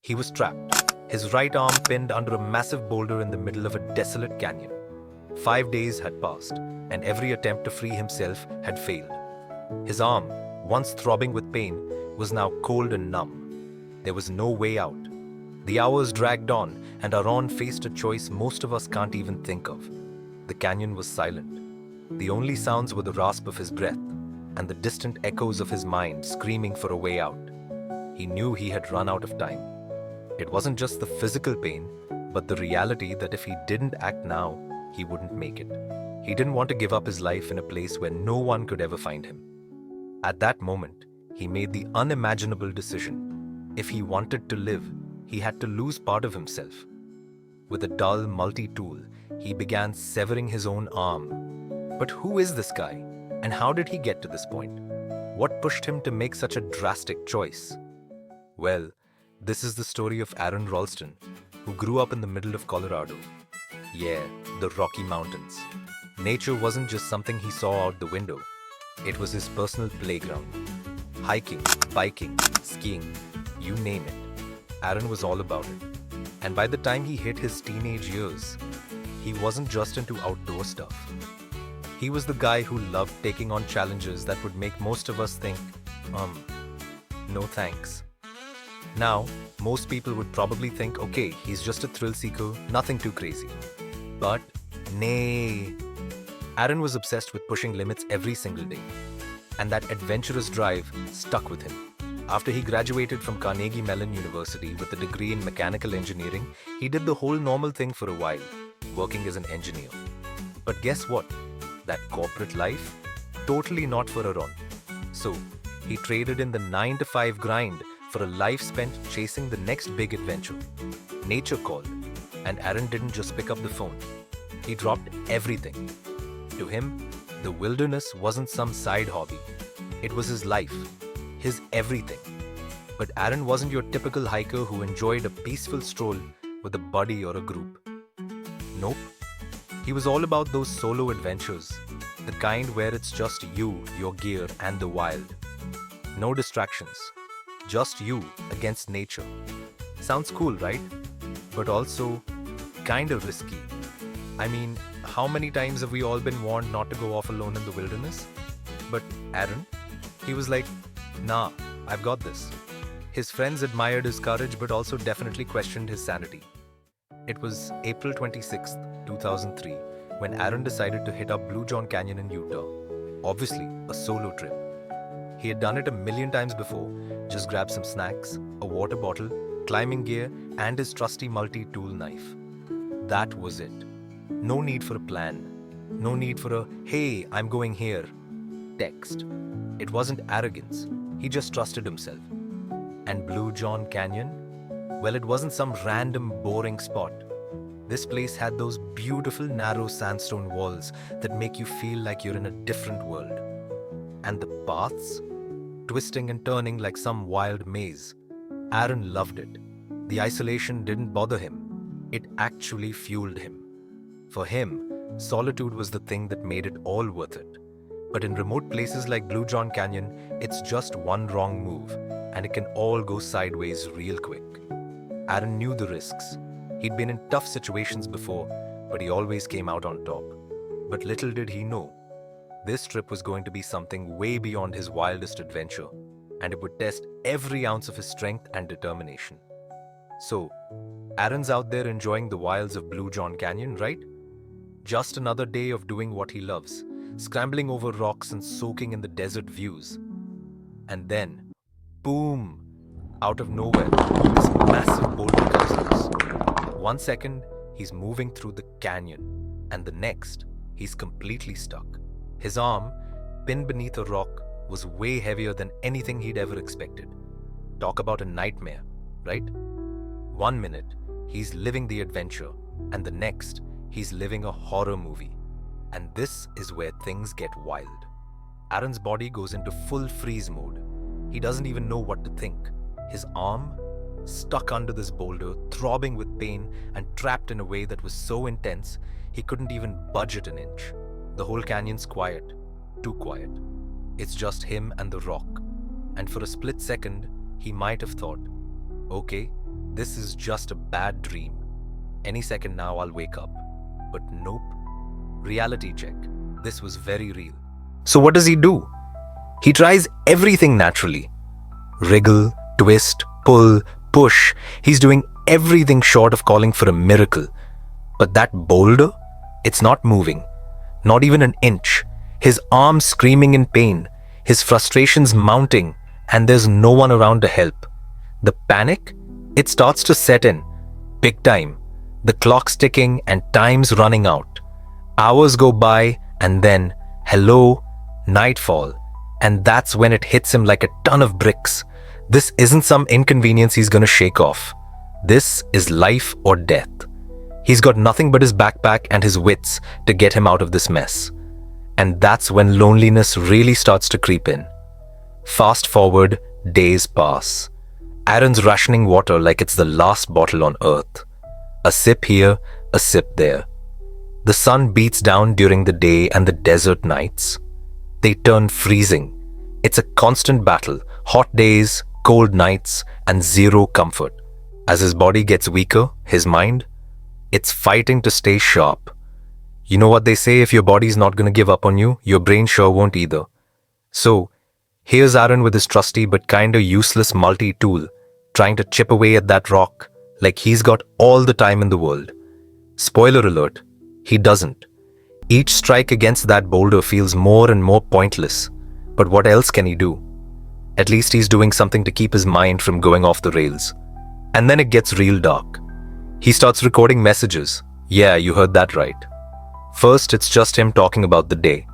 He was trapped, his right arm pinned under a massive boulder in the middle of a desolate canyon. 5 days had passed, and every attempt to free himself had failed. His arm, once throbbing with pain, was now cold and numb. There was no way out. The hours dragged on, and Aron faced a choice most of us can't even think of. The canyon was silent. The only sounds were the rasp of his breath and the distant echoes of his mind screaming for a way out. He knew he had run out of time. It wasn't just the physical pain, but the reality that if he didn't act now, he wouldn't make it. He didn't want to give up his life in a place where no one could ever find him. At that moment, he made the unimaginable decision. If he wanted to live, he had to lose part of himself. With a dull multi-tool, he began severing his own arm. But who is this guy? And how did he get to this point? What pushed him to make such a drastic choice? Well, this is the story of Aron Ralston, who grew up in the middle of Colorado. Yeah, the Rocky Mountains. Nature wasn't just something he saw out the window. It was his personal playground. Hiking, biking, skiing, you name it. Aron was all about it. And by the time he hit his teenage years, he wasn't just into outdoor stuff. He was the guy who loved taking on challenges that would make most of us think, no thanks. Now, most people would probably think, okay, he's just a thrill seeker, nothing too crazy. But nay. Aron was obsessed with pushing limits every single day. And that adventurous drive stuck with him. After he graduated from Carnegie Mellon University with a degree in mechanical engineering, he did the whole normal thing for a while, working as an engineer. But guess what? That corporate life? Totally not for Aron. So, he traded in the 9-to-5 grind for a life spent chasing the next big adventure. Nature called, and Aron didn't just pick up the phone. He dropped everything. To him, the wilderness wasn't some side hobby. It was his life, his everything. But Aron wasn't your typical hiker who enjoyed a peaceful stroll with a buddy or a group. Nope. He was all about those solo adventures, the kind where it's just you, your gear, and the wild. No distractions. Just you against nature. Sounds cool, right? But also kind of risky. I mean, how many times have we all been warned not to go off alone in the wilderness? But Aron, he was like, nah, I've got this. His friends admired his courage but also definitely questioned his sanity. It was April 26th, 2003, when Aron decided to hit up Blue John Canyon in Utah. Obviously, a solo trip. He had done it a million times before, just grabbed some snacks, a water bottle, climbing gear, and his trusty multi-tool knife. That was it. No need for a plan. No need for a, hey, I'm going here, text. It wasn't arrogance. He just trusted himself. And Blue John Canyon? Well, it wasn't some random boring spot. This place had those beautiful narrow sandstone walls that make you feel like you're in a different world. And the paths? Twisting and turning like some wild maze. Aron loved it. The isolation didn't bother him. It actually fueled him. For him, solitude was the thing that made it all worth it. But in remote places like Blue John Canyon, it's just one wrong move, and it can all go sideways real quick. Aron knew the risks. He'd been in tough situations before, but he always came out on top. But little did he know, this trip was going to be something way beyond his wildest adventure, and it would test every ounce of his strength and determination. So, Aron's out there enjoying the wilds of Blue John Canyon, right? Just another day of doing what he loves, scrambling over rocks and soaking in the desert views. And then, boom! Out of nowhere, this massive boulder comes loose. 1 second, he's moving through the canyon, and the next, he's completely stuck. His arm, pinned beneath a rock, was way heavier than anything he'd ever expected. Talk about a nightmare, right? 1 minute, he's living the adventure, and the next, he's living a horror movie. And this is where things get wild. Aron's body goes into full freeze mode. He doesn't even know what to think. His arm, stuck under this boulder, throbbing with pain and trapped in a way that was so intense, he couldn't even budge it an inch. The whole canyon's quiet. Too quiet. It's just him and the rock. And for a split second, he might have thought, okay, this is just a bad dream. Any second now I'll wake up. But nope. Reality check. This was very real. So what does he do? He tries everything naturally. Wriggle, twist, pull, push. He's doing everything short of calling for a miracle. But that boulder? It's not moving. Not even an inch. His arms screaming in pain. His frustrations mounting. And there's no one around to help. The panic? It starts to set in. Big time. The clock's ticking and time's running out. Hours go by and then, hello, nightfall. And that's when it hits him like a ton of bricks. This isn't some inconvenience he's gonna shake off. This is life or death. He's got nothing but his backpack and his wits to get him out of this mess. And that's when loneliness really starts to creep in. Fast forward, days pass. Aron's rationing water like it's the last bottle on earth. A sip here, a sip there. The sun beats down during the day and the desert nights. They turn freezing. It's a constant battle, hot days, cold nights, and zero comfort. As his body gets weaker, his mind, it's fighting to stay sharp. You know what they say, if your body's not gonna give up on you, your brain sure won't either. So, here's Aron with his trusty but kinda useless multi-tool, trying to chip away at that rock like he's got all the time in the world. Spoiler alert, he doesn't. Each strike against that boulder feels more and more pointless. But what else can he do? At least he's doing something to keep his mind from going off the rails. And then it gets real dark. He starts recording messages. Yeah, you heard that right. First, it's just him talking about the day,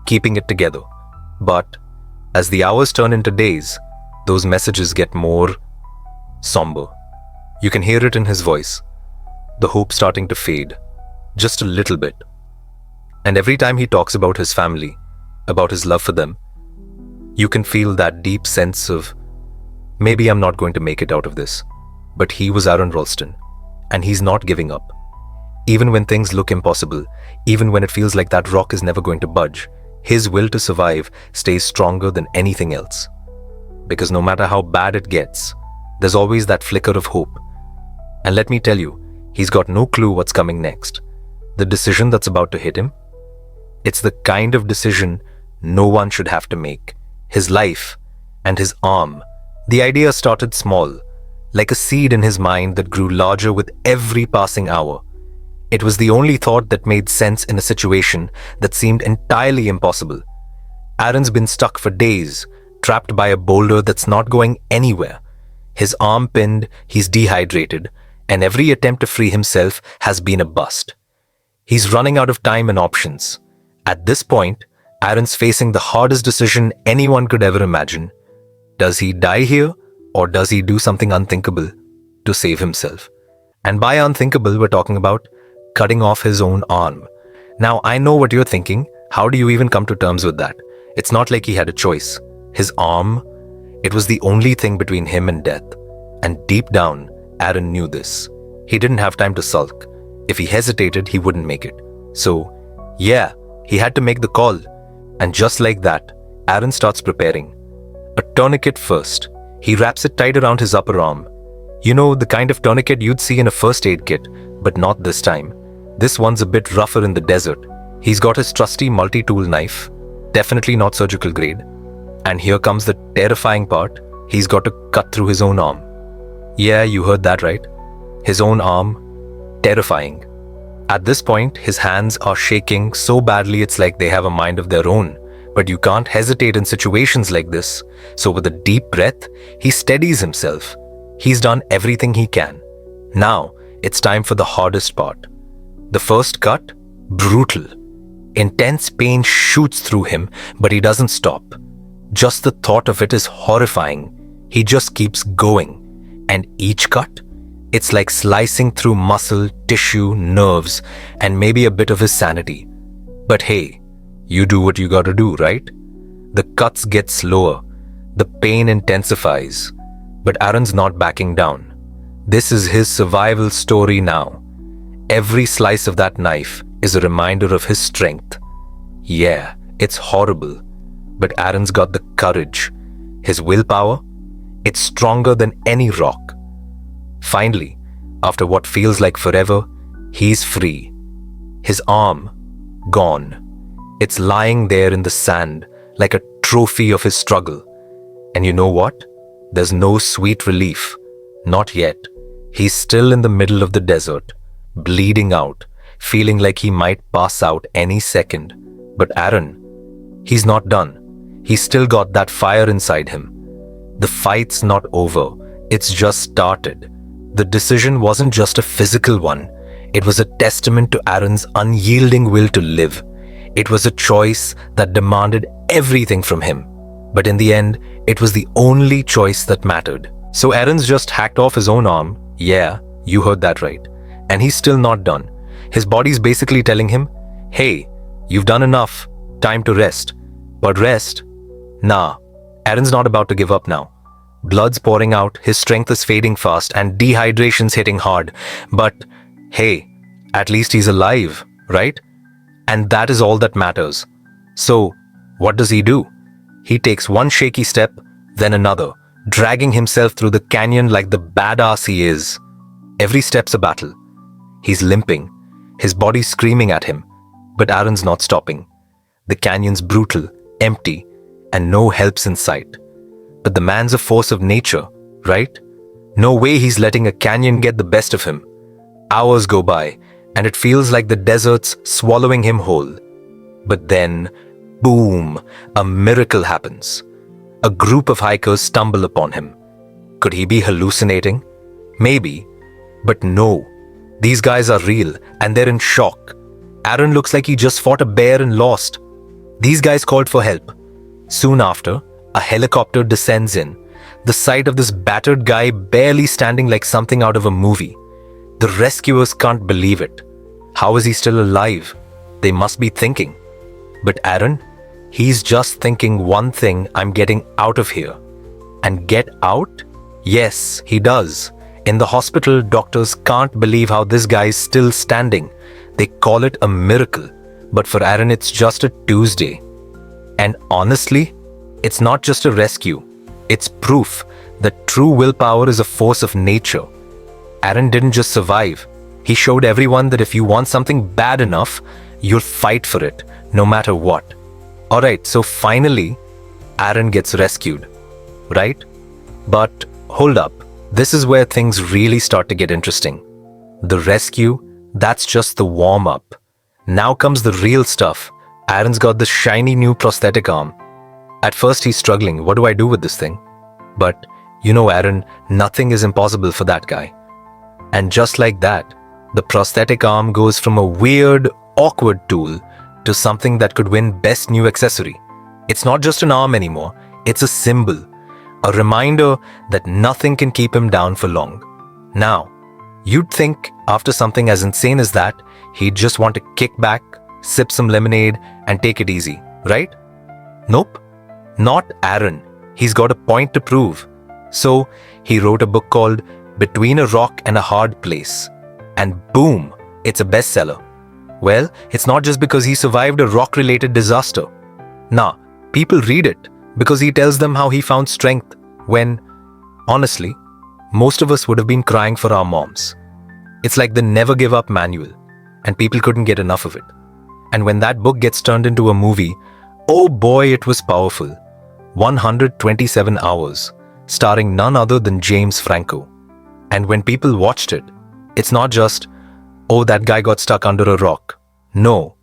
keeping it together. But as the hours turn into days, those messages get more somber. You can hear it in his voice, the hope starting to fade, just a little bit. And every time he talks about his family, about his love for them, you can feel that deep sense of, maybe I'm not going to make it out of this. But he was Aron Ralston, and he's not giving up. Even when things look impossible, even when it feels like that rock is never going to budge, his will to survive stays stronger than anything else. Because no matter how bad it gets, there's always that flicker of hope. And let me tell you, he's got no clue what's coming next. The decision that's about to hit him, it's the kind of decision no one should have to make. His life and his arm. The idea started small, like a seed in his mind that grew larger with every passing hour. It was the only thought that made sense in a situation that seemed entirely impossible. Aron's been stuck for days, trapped by a boulder that's not going anywhere. His arm pinned, he's dehydrated, and every attempt to free himself has been a bust. He's running out of time and options. At this point, Aron's facing the hardest decision anyone could ever imagine. Does he die here, or does he do something unthinkable to save himself? And by unthinkable, we're talking about cutting off his own arm. Now, I know what you're thinking. How do you even come to terms with that? It's not like he had a choice. His arm, it was the only thing between him and death. And deep down, Aron knew this. He didn't have time to sulk. If he hesitated, he wouldn't make it. So, yeah, he had to make the call. And just like that, Aron starts preparing. A tourniquet first. He wraps it tight around his upper arm. You know, the kind of tourniquet you'd see in a first aid kit, but not this time. This one's a bit rougher in the desert. He's got his trusty multi-tool knife, definitely not surgical grade. And here comes the terrifying part. He's got to cut through his own arm. Yeah, you heard that right. His own arm. Terrifying. At this point, his hands are shaking so badly it's like they have a mind of their own. But you can't hesitate in situations like this. So with a deep breath, he steadies himself. He's done everything he can. Now, it's time for the hardest part. The first cut, brutal. Intense pain shoots through him, but he doesn't stop. Just the thought of it is horrifying. He just keeps going. And each cut, it's like slicing through muscle, tissue, nerves, and maybe a bit of his sanity. But hey, you do what you gotta do, right? The cuts get slower. The pain intensifies. But Aron's not backing down. This is his survival story now. Every slice of that knife is a reminder of his strength. Yeah, it's horrible. But Aron's got the courage. His willpower, it's stronger than any rock. Finally, after what feels like forever, he's free. His arm, gone. It's lying there in the sand like a trophy of his struggle. And you know what? There's no sweet relief. Not yet. He's still in the middle of the desert, bleeding out, feeling like he might pass out any second. But Aron, he's not done. He's still got that fire inside him. The fight's not over. It's just started. The decision wasn't just a physical one. It was a testament to Aron's unyielding will to live. It was a choice that demanded everything from him. But in the end, it was the only choice that mattered. So Aron's just hacked off his own arm. Yeah, you heard that right. And he's still not done. His body's basically telling him, hey, you've done enough. Time to rest. But rest? Nah, Aron's not about to give up now. Blood's pouring out, his strength is fading fast, and dehydration's hitting hard. But hey, at least he's alive, right? And that is all that matters. So, what does he do? He takes one shaky step, then another, dragging himself through the canyon like the badass he is. Every step's a battle. He's limping, his body screaming at him, but Aron's not stopping. The canyon's brutal, empty, and no help's in sight. But the man's a force of nature, right? No way he's letting a canyon get the best of him. Hours go by, and it feels like the desert's swallowing him whole. But then, boom, a miracle happens. A group of hikers stumble upon him. Could he be hallucinating? Maybe. But no. These guys are real, and they're in shock. Aron looks like he just fought a bear and lost. These guys called for help. Soon after, a helicopter descends in. The sight of this battered guy barely standing like something out of a movie. The rescuers can't believe it. How is he still alive? They must be thinking. But Aron, he's just thinking one thing: I'm getting out of here. And get out? Yes, he does. In the hospital, doctors can't believe how this guy's still standing. They call it a miracle. But for Aron, it's just a Tuesday. And honestly, it's not just a rescue. It's proof that true willpower is a force of nature. Aron didn't just survive. He showed everyone that if you want something bad enough, you'll fight for it, no matter what. Alright, so finally, Aron gets rescued, right? But hold up, this is where things really start to get interesting. The rescue, that's just the warm-up. Now comes the real stuff. Aron's got this shiny new prosthetic arm. At first he's struggling, what do I do with this thing? But, you know Aron, nothing is impossible for that guy. And just like that, the prosthetic arm goes from a weird, awkward tool to something that could win Best New Accessory. It's not just an arm anymore, it's a symbol. A reminder that nothing can keep him down for long. Now, you'd think after something as insane as that, he'd just want to kick back, sip some lemonade, and take it easy, right? Nope. Not Aron. He's got a point to prove. So, he wrote a book called Between a Rock and a Hard Place. And boom, it's a bestseller. Well, it's not just because he survived a rock-related disaster. Nah, people read it because he tells them how he found strength when, honestly, most of us would have been crying for our moms. It's like the never give up manual, and people couldn't get enough of it. And when that book gets turned into a movie, oh boy, it was powerful. 127 hours, starring none other than James Franco. And when people watched it, it's not just, oh, that guy got stuck under a rock. No,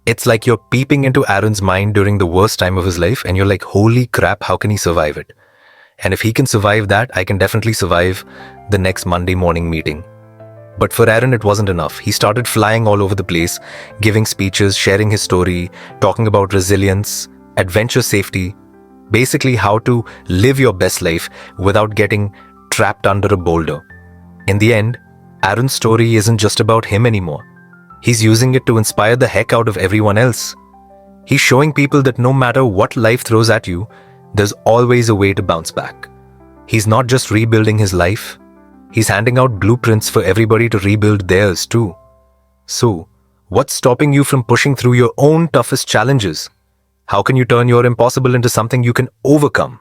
it's like you're peeping into Aron's mind during the worst time of his life and you're like, holy crap, how can he survive it? And if he can survive that, I can definitely survive the next Monday morning meeting. But for Aron, it wasn't enough. He started flying all over the place, giving speeches, sharing his story, talking about resilience, adventure safety, basically how to live your best life without getting trapped under a boulder. In the end, Aron's story isn't just about him anymore. He's using it to inspire the heck out of everyone else. He's showing people that no matter what life throws at you, there's always a way to bounce back. He's not just rebuilding his life, he's handing out blueprints for everybody to rebuild theirs too. So, what's stopping you from pushing through your own toughest challenges? How can you turn your impossible into something you can overcome?